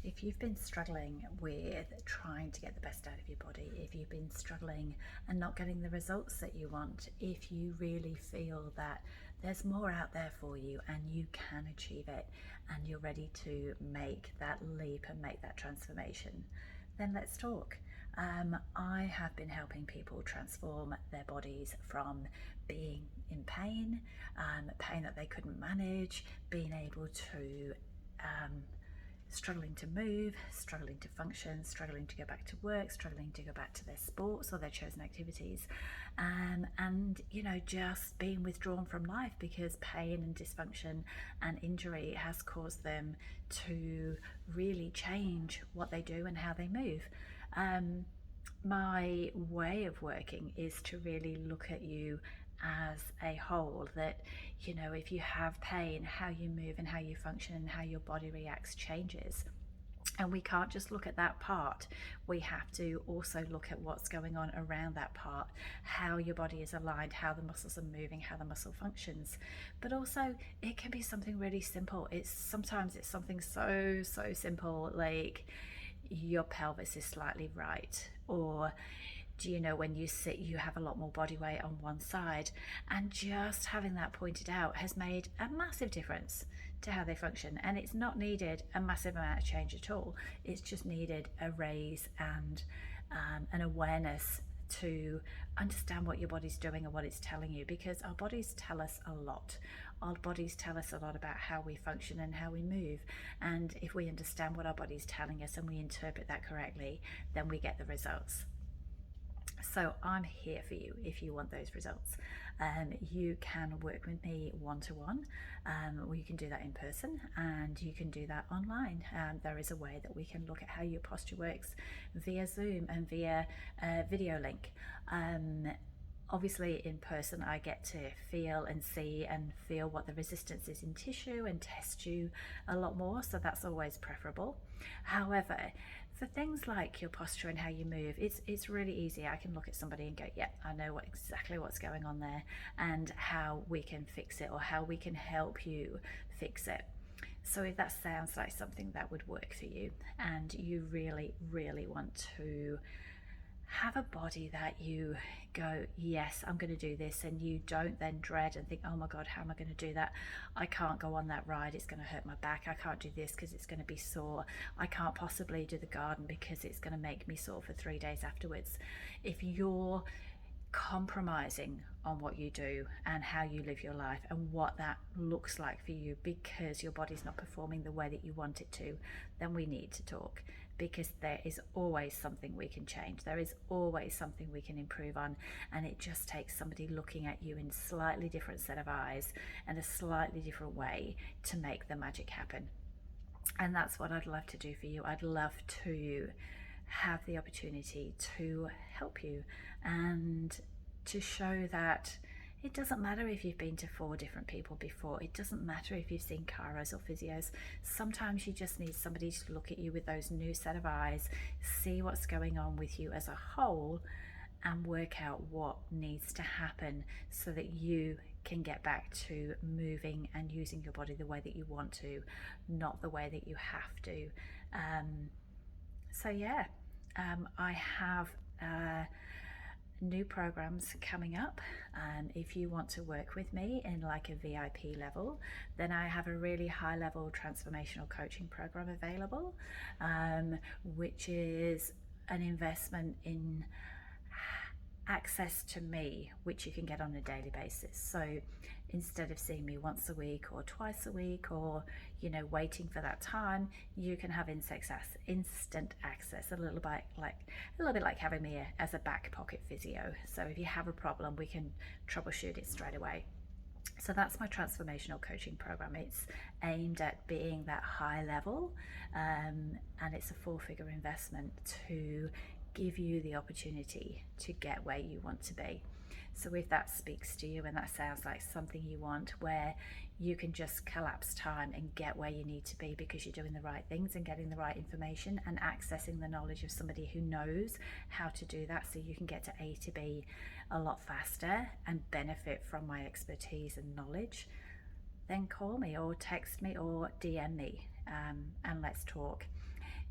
If you've been struggling with trying to get the best out of your body, if you've been struggling and not getting the results that you want, if you really feel that there's more out there for you and you can achieve it and you're ready to make that leap and make that transformation, then let's talk. I have been helping people transform their bodies from being in pain, pain that they couldn't manage, being able to struggling to move, struggling to function, struggling to go back to work, struggling to go back to their sports or their chosen activities, and just being withdrawn from life because pain and dysfunction and injury has caused them to really change what they do and how they move. My way of working is to really look at you as a whole, that if you have pain, how you move and how you function and how your body reacts changes. And we can't just look at that part. We have to also look at what's going on around that part, how your body is aligned, how the muscles are moving, how the muscle functions. But also it can be something really simple. Sometimes it's something so simple, like your pelvis is slightly right, or do you know when you sit you have a lot more body weight on one side, and just having that pointed out has made a massive difference to how they function. And it's not needed a massive amount of change at all. It's just needed a raise and an awareness to understand what your body's doing and what it's telling you, because our bodies tell us a lot. Our bodies tell us a lot about how we function and how we move, and if we understand what our body's telling us and we interpret that correctly, then we get the results. So I'm here for you if you want those results. You can work with me one-to-one, or you can do that in person, and you can do that online. There is a way that we can look at how your posture works via Zoom and via video link. Obviously in person I get to feel and see and feel what the resistance is in tissue and test you a lot more, so that's always preferable. However, for things like your posture and how you move, it's really easy. I can look at somebody and go, yeah, I know exactly what's going on there and how we can fix it, or how we can help you fix it. So if that sounds like something that would work for you, and you really want to have a body that you go, yes, I'm going to do this, and you don't then dread and think, oh my god, how am I going to do that? I can't go on that ride, it's going to hurt my back. I can't do this because it's going to be sore. I can't possibly do the garden because it's going to make me sore for 3 days afterwards. If you're compromising on what you do and how you live your life and what that looks like for you because your body's not performing the way that you want it to, then we need to talk, because there is always something we can change. There is always something we can improve on, and it just takes somebody looking at you in a slightly different set of eyes and a slightly different way to make the magic happen. And that's what I'd love to do for you. I'd love to have the opportunity to help you and to show that it doesn't matter if you've been to 4 different people before. It doesn't matter if you've seen chiros or physios. Sometimes you just need somebody to look at you with those new set of eyes, see what's going on with you as a whole, and work out what needs to happen so that you can get back to moving and using your body the way that you want to, not the way that you have to. I have new programs coming up. If you want to work with me in like a VIP level, then I have a really high level transformational coaching program available, which is an investment in access to me, which you can get on a daily basis. So instead of seeing me once a week or twice a week, or waiting for that time, you can have instant access, a little bit like having me as a back pocket physio. So if you have a problem, we can troubleshoot it straight away. So that's my transformational coaching program. It's aimed at being that high level, and it's a 4-figure investment to give you the opportunity to get where you want to be. So if that speaks to you and that sounds like something you want, where you can just collapse time and get where you need to be because you're doing the right things and getting the right information and accessing the knowledge of somebody who knows how to do that, so you can get to A to B a lot faster and benefit from my expertise and knowledge, then call me or text me or DM me, and let's talk.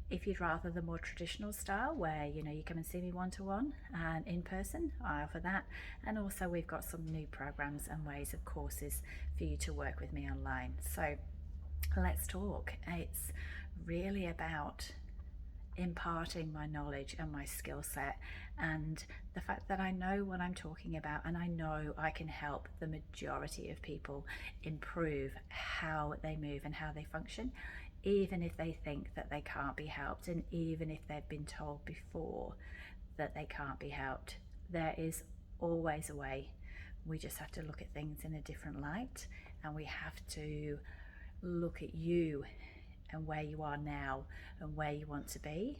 If you'd rather the more traditional style where you come and see me one-to-one and in person, I offer that. And also we've got some new programs and ways of courses for you to work with me online. So let's talk. It's really about imparting my knowledge and my skill set, and the fact that I know what I'm talking about, and I know I can help the majority of people improve how they move and how they function, even if they think that they can't be helped, and even if they've been told before that they can't be helped. There is always a way. We just have to look at things in a different light, and we have to look at you and where you are now and where you want to be,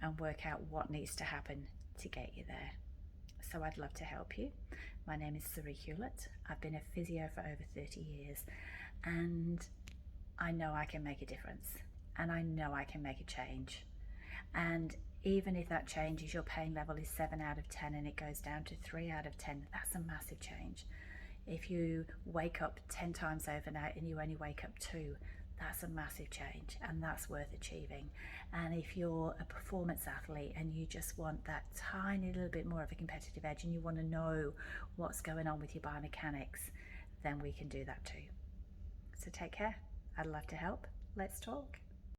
and work out what needs to happen to get you there. So I'd love to help you. My name is Suri Hewlett. I've been a physio for over 30 years, and I know I can make a difference, and I know I can make a change. And even if that change is your pain level is 7 out of 10 and it goes down to 3 out of 10, that's a massive change. If you wake up 10 times overnight and you only wake up 2, that's a massive change, and that's worth achieving. And if you're a performance athlete and you just want that tiny little bit more of a competitive edge, and you want to know what's going on with your biomechanics, then we can do that too. So take care. I'd love to help. Let's talk.